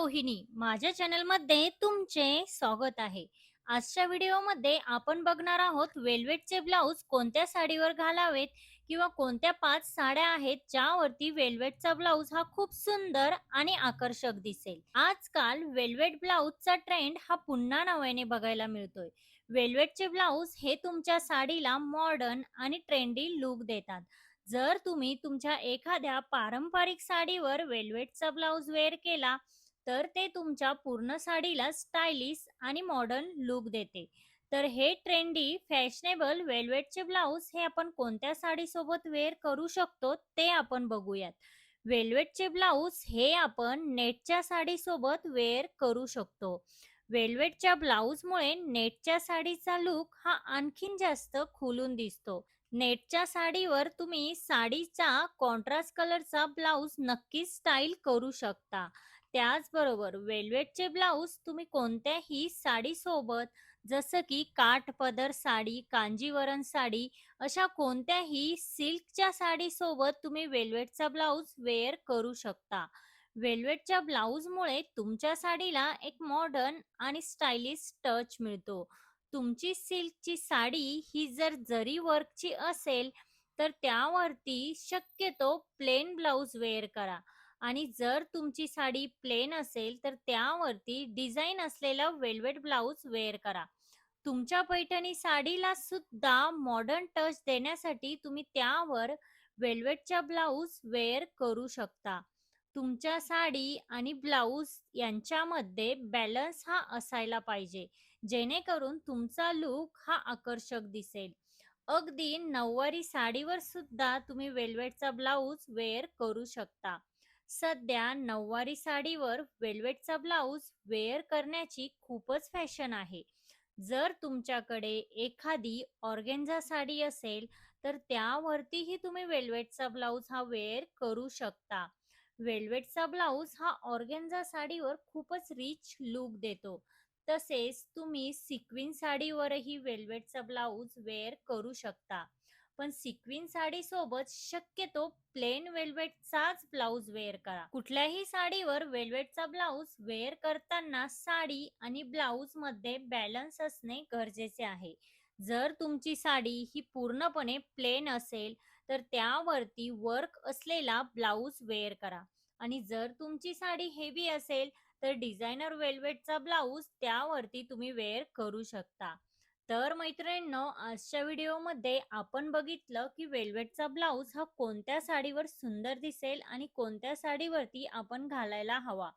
रोहिणी, माझ्या चॅनलमध्ये तुमचे स्वागत आहे. आजच्या व्हिडिओमध्ये आपण बघणार आहोत वेल्वेटचे ब्लाऊज कोणत्या साडीवर घालावेत किंवा कोणत्या 5 साड्या आहेत ज्यावरती वेल्वेटचा ब्लाऊज हा खूप सुंदर आणि आकर्षक दिसेल. आजकाल वेल्वेट ब्लाऊजचा ट्रेंड हा पुन्हा नव्याने बघायला मिळतोय. वेल्वेटचे ब्लाऊज हे तुमच्या साडीला मॉडर्न आणि ट्रेंडी लुक देतात. जर तुम्ही तुमच्या एखाद्या पारंपरिक साडीवर वेल्वेटचा ब्लाऊज वेअर केला तर ते तुमच्या पूर्ण साडीला स्टायलिश आणि मॉडर्न लुक देते. तर हे ट्रेंडी फॅशनेबल वेल्वेटचे ब्लाऊज हे आपण कोणत्या साडीसोबत वेअर करू शकतो ते आपण बघूयात. वेल्वेटचे ब्लाऊज हे आपण नेटच्या साडीसोबत वेअर करू शकतो. वेल्वेटच्या ब्लाऊजमुळे नेटच्या साडीचा लुक हा आणखीन जास्त खुलून दिसतो. नेटच्या साडीवर तुम्ही साडीचा कॉन्ट्रास्ट कलरचा ब्लाऊज नक्कीच स्टाईल करू शकता. त्याचबरोबर वेल्वेटचे ब्लाऊज तुम्ही कोणत्याही साडीसोबत जसं की काठपदर साडी, कांजीवरम साडी अशा कोणत्याही सिल्कच्या साडीसोबत तुम्ही वेल्वेटचा ब्लाऊज वेअर करू शकता. वेल्वेटच्या ब्लाऊजमुळे तुमच्या साडीला एक मॉडर्न आणि स्टायलिश टच मिळतो. तुमची सिल्कची साडी ही जर जरी वर्कची असेल तर त्यावरती शक्यतो प्लेन ब्लाऊज वेअर करा आणि जर तुमची साडी प्लेन असेल तर त्यावरती डिझाईन असलेला वेल्वेट ब्लाऊज वेअर करा. तुमच्या पैठणी साडीला सुद्धा मॉडर्न टच देण्यासाठी तुम्ही त्यावर वेल्वेटचा ब्लाऊज वेअर करू शकता. तुमच्या साडी आणि ब्लाऊज यांच्यामध्ये बॅलन्स हा असायला पाहिजे जेणेकरून तुमचा लुक हा आकर्षक दिसेल. अगदी नऊवारी साडीवर सुद्धा तुम्ही वेल्वेटचा ब्लाऊज वेअर करू शकता. सध्या नऊवारी साडीवर वेल्वेटचा ब्लाऊज वेअर करण्याची खूपच फॅशन आहे. जर तुमच्याकडे एखादी ऑर्गेन्झा साडी असेल तर त्यावरतीही तुम्ही वेल्वेटचा ब्लाऊज हा वेअर करू शकता. वेल्वेटचा ब्लाऊज हा ऑर्गेन्झा साडीवर खूपच रिच लुक देतो. तसेच तुम्ही सिक्विन साडीवरही वेल्वेटचा ब्लाऊज वेअर करू शकता. पण सिक्विन साडी सोबत शक्यतो प्लेन वेल्वेटचाच ब्लाऊज वेअर करा. कुठल्याही साडीवर वेल्वेटचा ब्लाऊज वेअर करताना साडी आणि ब्लाऊज मध्ये बॅलन्स असणे गरजेचे आहे. जर तुमची साडी ही पूर्णपणे प्लेन असेल तर त्यावरती वर्क असलेला ब्लाऊज वेअर करा आणि जर तुमची साडी हेवी असेल तर डिझायनर वेल्वेटचा ब्लाऊज त्यावरती तुम्ही वेअर करू शकता. तर मैत्रिणींनो, आजच्या व्हिडिओमध्ये आपण बघितलं की वेल्वेटचा ब्लाऊज हा कोणत्या साडीवर सुंदर दिसेल आणि कोणत्या साडीवरती आपण घालायला हवा.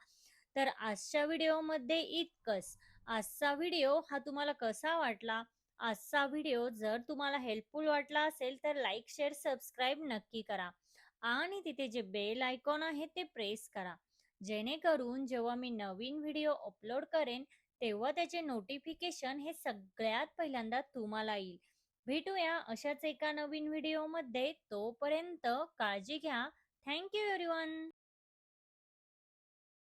तर आजच्या व्हिडिओमध्ये इतकंच. आजचा व्हिडिओ हा तुम्हाला कसा वाटला? आजचा व्हिडिओ जर तुम्हाला हेल्पफुल वाटला असेल तर लाईक, शेअर, सबस्क्राईब नक्की करा आणि तिथे जे बेल आयकॉन आहे ते प्रेस करा जेणेकरून जेव्हा मी नवीन व्हिडिओ अपलोड करेन तेव्हा त्याचे नोटिफिकेशन हे सगळ्यात पहिल्यांदा तुम्हाला येईल. भेटूया अशाच एका नवीन व्हिडिओमध्ये. तोपर्यंत काळजी घ्या. Thank you everyone.